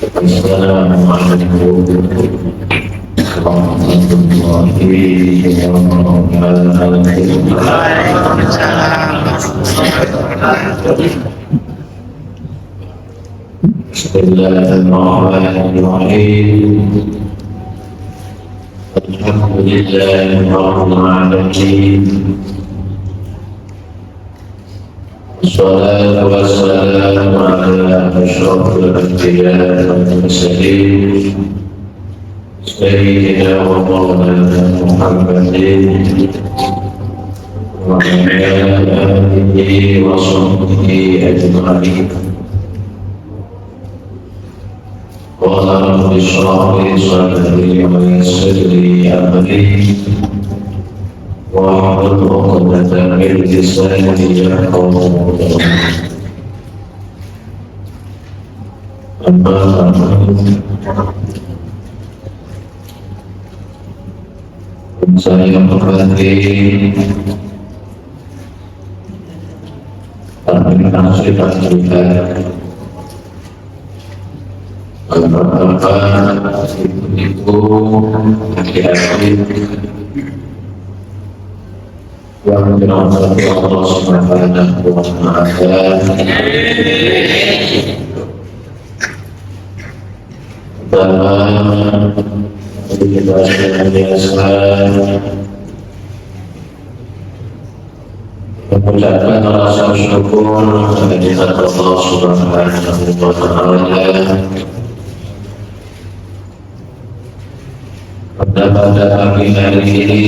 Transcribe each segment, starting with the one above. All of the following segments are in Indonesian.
Assalamualaikum warahmatullahi wabarakatuh. Bismillahirrahmanirrahim. Alhamdulillahi rabbil alamin. Wassalatu wassalamu ala asyrafil anbiya'i wal mursalin sayyidina wa maulana Muhammadin wa ala alihi wa sahbihi ajma'in. Qala rabbi shrah li sadri wa yassir li amri wahlul 'uqdatam min lisani yafqahu qawli. Amma ba'du. Saya berhati terminasi dan juga beberapa ibu-ibu adik-adik yang dirahmati Allah Subhanahu wa Ta'ala. Dalam kehidupan biasa mengucapkan rasa syukur kehadirat Allah Subhanahu wa Ta'ala pada pagi hari ini.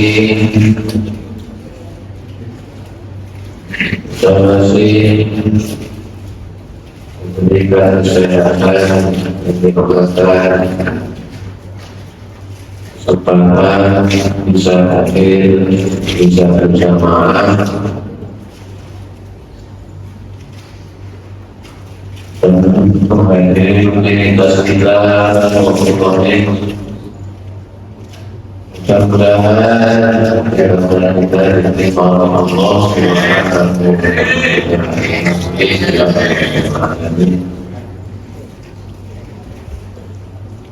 Kita masih memberikan kesehatan, kekuatan, kesempatan bisa hadir, bisa berjamaah, dan menghadiri rutinitas kita untuk mudah-mudahan kita diterima oleh Allah Subhanahu wa Ta'ala.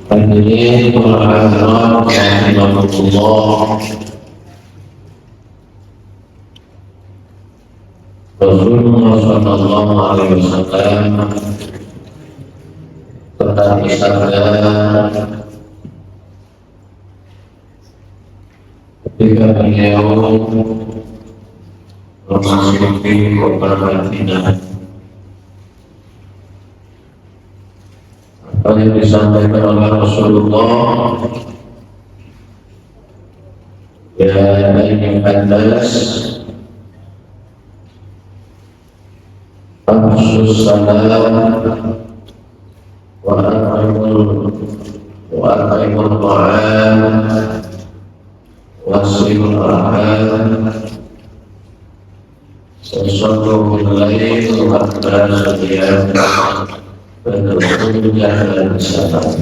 Hadirin rahimahullah, Rasulullah sallallahu alaihi wasallam pernah bersabda ketika beliau memasuki kota Madinah, apa yang disampaikan oleh Rasulullah, ya ayyuhan nas afsus salam wa at'imul ta'am wasilul arham sallu alaihi wa sallam dan salam.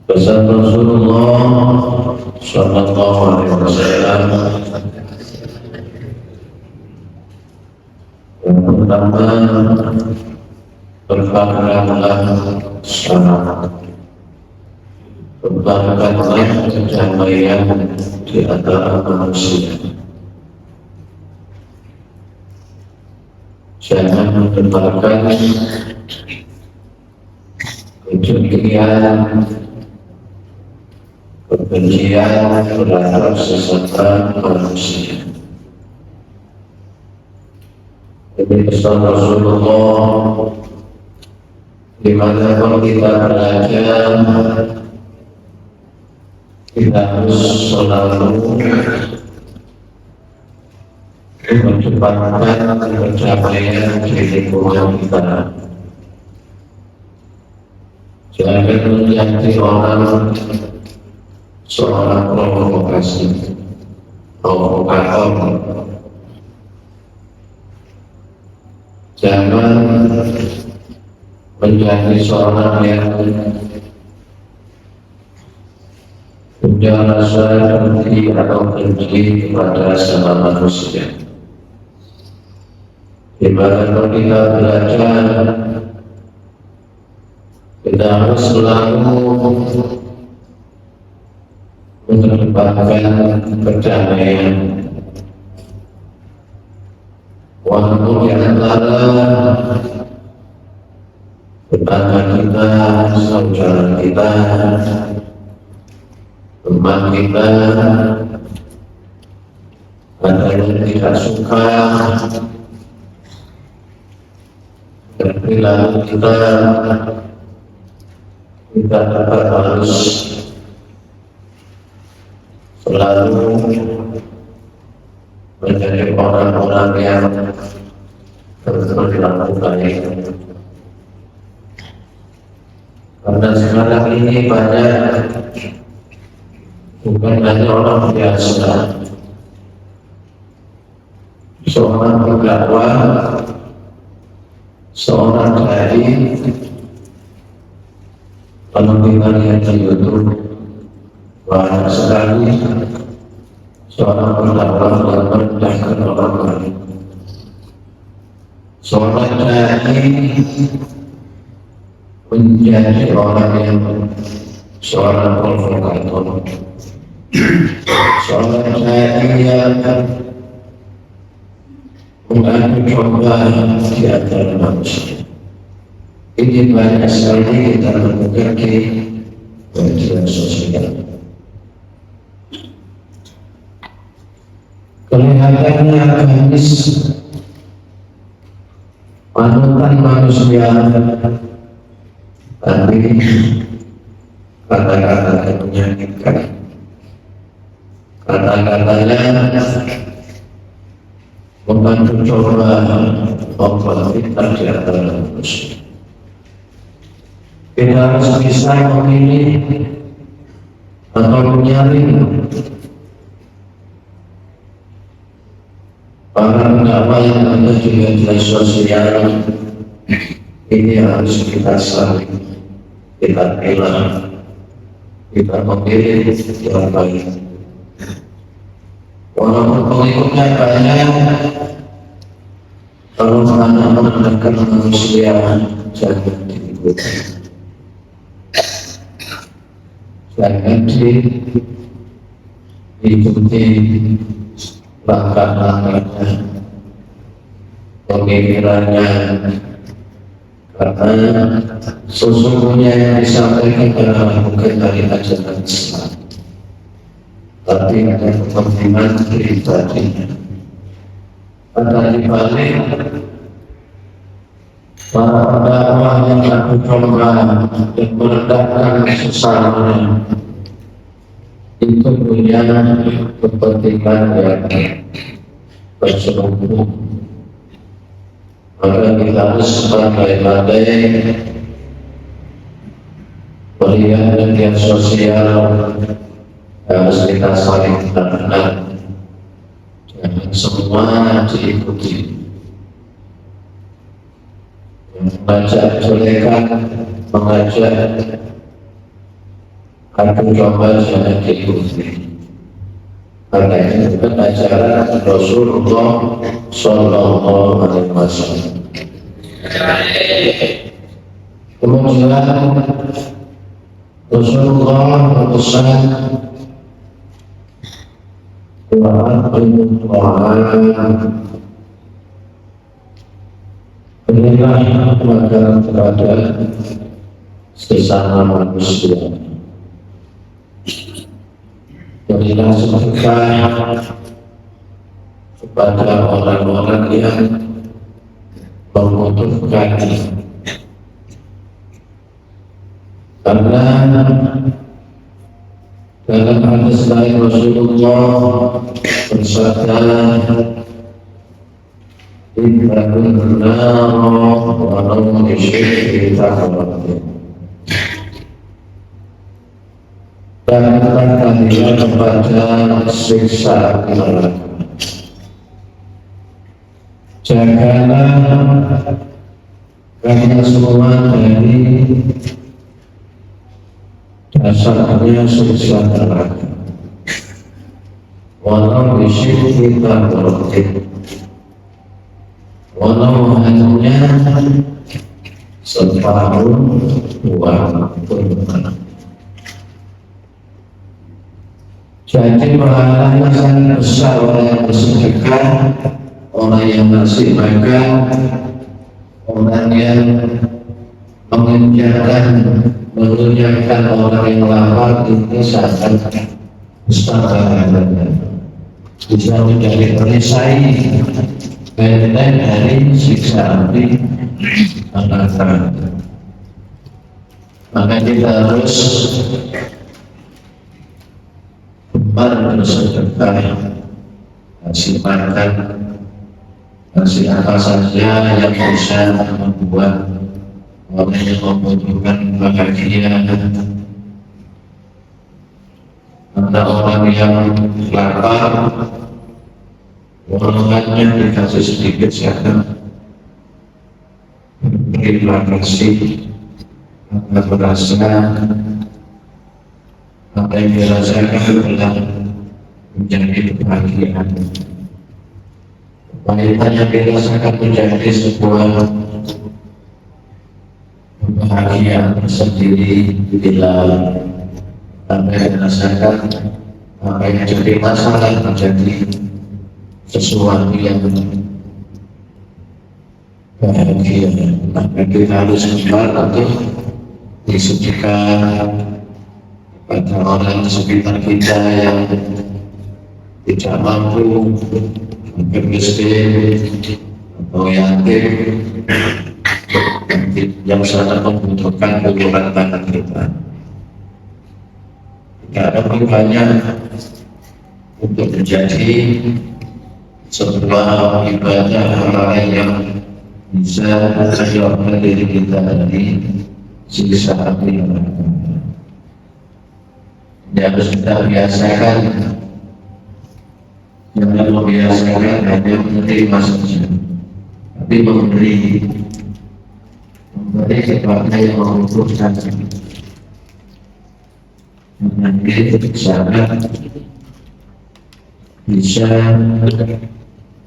Pesan Rasulullah sallallahu alaihi wasallam yang pertama, berbahagialah salam, berbahagialah kedamaian di antara manusia. Jangan menebarkan kebencian, terhadap sesama manusia. Ini pesan Rasulullah, dimanapun kita belajar, kita harus selalu mencepatkan pencapaian di lingkungan kita. Jangan menjadi orang seorang provokator. Jangan menjadi seorang yang punya rasa dengki atau benci kepada sesama manusia. Di mana kita belajar, kita harus selalu mengedepankan perdamaian. Walaupun di antara tetangga kita, saudara kita, teman kita, ada yang tidak suka perilaku kita tetap harus selalu menjadi orang-orang yang berperilaku baik. Karena sekarang ini banyak bukan hanya orang biasa, seorang pendakwah, seorang dai, kalau kita lihat di YouTube banyak sekali seorang pendakwah yang merendahkan orang lain. Seorang dai menjadi orang yang seorang provokator, seorang dai yang mengadu domba di antara manusia. Ini banyak sekali kita menemukan di media sosial. Kelihatannya agamis, panutan manusia, tapi kata-kata yang menyakitkan, kata-katanya membantu coba membuat fitnah di antara manusia. Kita harus bisa memilih atau menyaring para pendakwah yang ada di media sosial. Ini harus kita saling, kita pilih, kita memilih yang baik. Walaupun pengikutnya banyak, kalau menanamkan manusia jangan diikuti, jangan diikuti langkah-langkahnya, pemikirannya, karena sesungguhnya yang disampaikan adalah bukan dari ajaran Islam, tapi ada kepentingan pribadinya. Ada di balik para pendakwah yang aku coba dan merendahkan sesamanya itu punya kepentingan yang berselubung. Maka kita harus pandai-pandai melihat media sosial, harus kita saling kenal. Jangan semua diikuti. Mengajak kejelekan, mengajak adu domba jangan diikuti. Karena itu bukan ajaran Rasulullah Sallallahu Alaihi Wasallam. Kemudian Rasulullah berpesan berilah makanan kepada sesama manusia. Berilah sedekah kepada orang-orang yang membutuhkan. Karena dalam hadis lain Rasulullah bersabda, "Ittaqun nar wa law bi syiqqi tamratin." Dan kalian kepada siksa neraka. Jagalah karena semua dari dasarnya siksa neraka. Walau di sini kita berarti walau hanya separuh uang berbulan. Jadi pahalanya sangat besar orang yang bersedekah, orang yang ngasih makan, orang yang mengenyangkan, mengenyangkan orang yang lapar, ini sangat besar pahalanya. Bisa menjadi perisai benteng dari siksa api neraka. Maka kita harus gemar bersedekah, kasih makan, kasih apa saja yang bisa membuat orang yang membutuhkan bahagia. Ada orang yang lapar, golongannya dikasih sedikit saja, berilah kasih, maka berasa apa yang dirasakan telah menjadi kebahagiaan. Kebahagiaan yang dirasakan menjadi sebuah kebahagiaan tersendiri bila apa yang dirasakan, apa yang jadi masalah menjadi sesuatu yang bahagia. Maka kita harus kembali untuk disediakan pada orang sekitar kita yang tidak mampu, mungkin miskin atau yatim, yang sangat membutuhkan uluran tangan kita. Tidak ada banyak untuk menjadi sebuah ibadah lain yang bisa menjauhkan diri kita dari siksa api neraka. Dia harus kita biasakan, jangan membiasakan hanya menerima saja, tapi memberi kepada yang membutuhkan. Nanti sangat bisa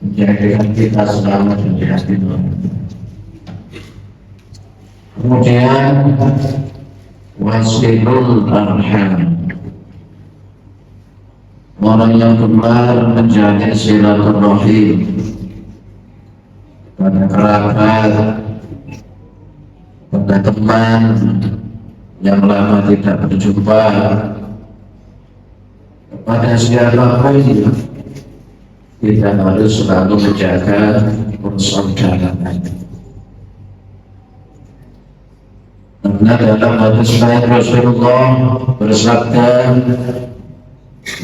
menjadikan kita selamat dari hati neraka. Kemudian wasilul arham, orang yang gemar menjaga silaturahim pada kerabat, pada teman yang lama tidak berjumpa, kepada siapapun kita harus selalu menjaga persaudaraan. Karena dalam hadis Rasulullah bersabda,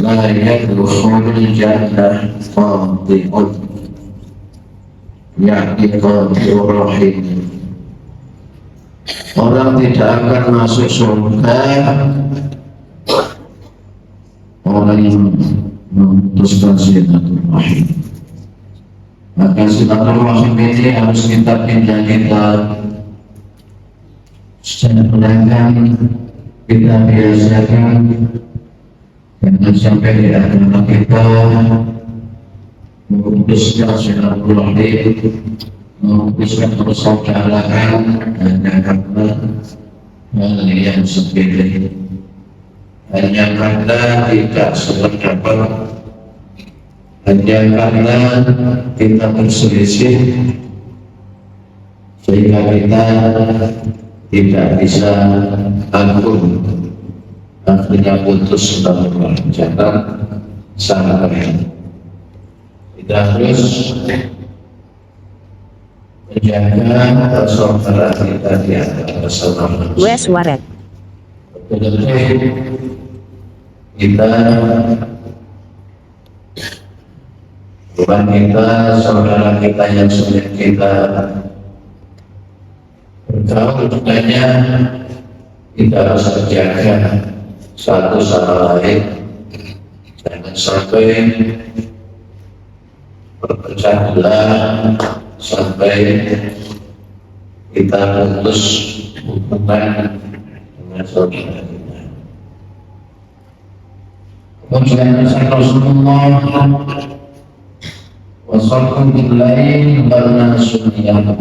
la yadkhulul jannah qati'un, yakni qati'ur rahim. Orang tidak akan masuk surga orang yang memutuskan silaturahim. Maka silaturahim ini harus kita secara pedagang, kita biasakan. Jangan sampai di agama kita memutuskan silaturahim, memutuskan persaudaraan hanya karena hal yang sepele, hanya karena tidak sependapat, hanya karena kita berselisih sehingga kita tidak bisa ampun, akhirnya putus silaturahim. Jangan sampai. Kita harus menjaga persaudaraan kita di antara sesama manusia. Kita bukan kita, saudara kita yang sulit kita bergaul dengannya, kita harus menjaga satu sama lain, jangan sampai berpecah belah, sampai kita putus hubungan dengan saudara kita. Kemudian Rasulullah Wasallu billahi warna sunniyah,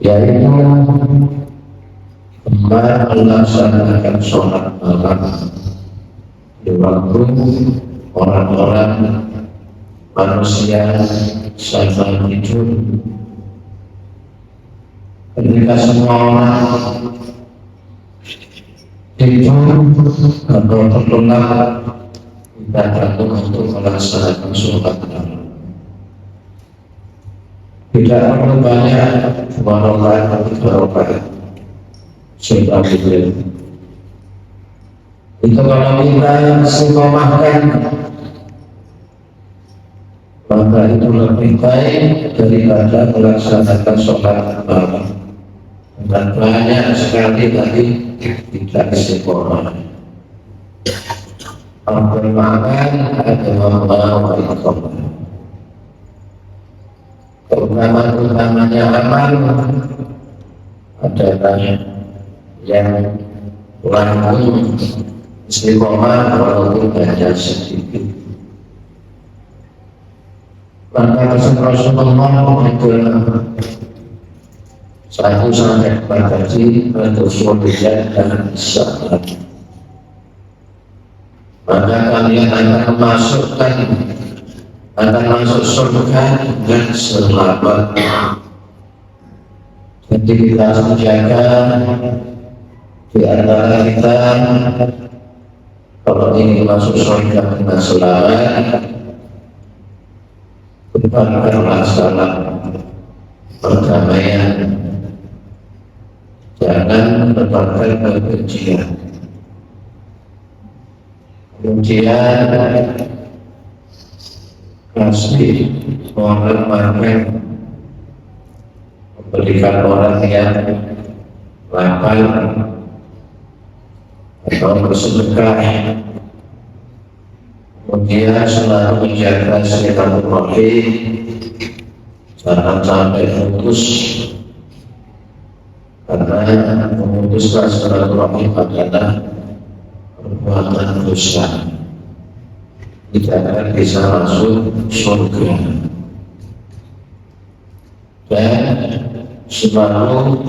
yaitu kembali melaksanakan sholat malam di waktu orang-orang manusia sampai tidur. Ketika semua orang tidur atau terlelap, kita takut untuk melaksanakan sholat malam. Tidak perlu banyak, cuma rakaat atau 3 rakaat sudah boleh. Itu kalau kita istiqomahkan, maka itu lebih baik daripada melaksanakan sholat malam. Dan banyak sekali tadi tidak istiqomah. Al-Quran adalah istiqomah. Utamanya amal adalah yang langsung istiqomah walaupun hanya sedikit. Maka Rasulullah adalah 1 sampai 4 haji untuk sholat dan salat. Maka kalian akan masuk surga dan selamat. Jadi kita harus menjaga di antara kita, kalau ingin masuk surga dengan selamat, tebarkanlah salam perdamaian, jangan tebarkan kebencian. Kemudian kasih menghormati, memberikan orang yang lapar atau bersedekah. Kemudian selalu menjaga silaturahim, jangan sampai putus, karena memutuskan silaturahim adalah perbuatan dosa, tidak akan bisa masuk surga. Dan selalu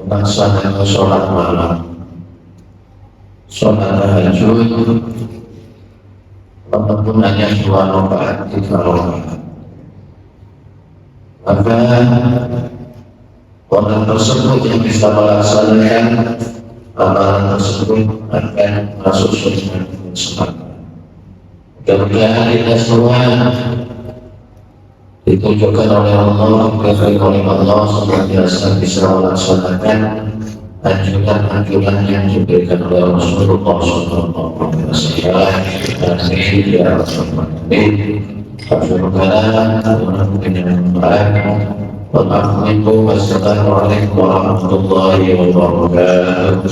melaksanakan sholat malam, sholat tahajud, walaupun hanya 2 rakaat, 3 rakaat. Maka orang tersebut yang bisa melaksanakan amalan tersebut akan masuk surga dengan selamat. Mudah-mudahan kita semua ditunjukkan oleh Allah, diberi oleh Allah senantiasa bisa melaksanakan anjuran-anjuran yang diberikan oleh Rasulullah SAW. Amin ya rabbal alamin. Wassalamualaikum warahmatullahi wabarakatuh.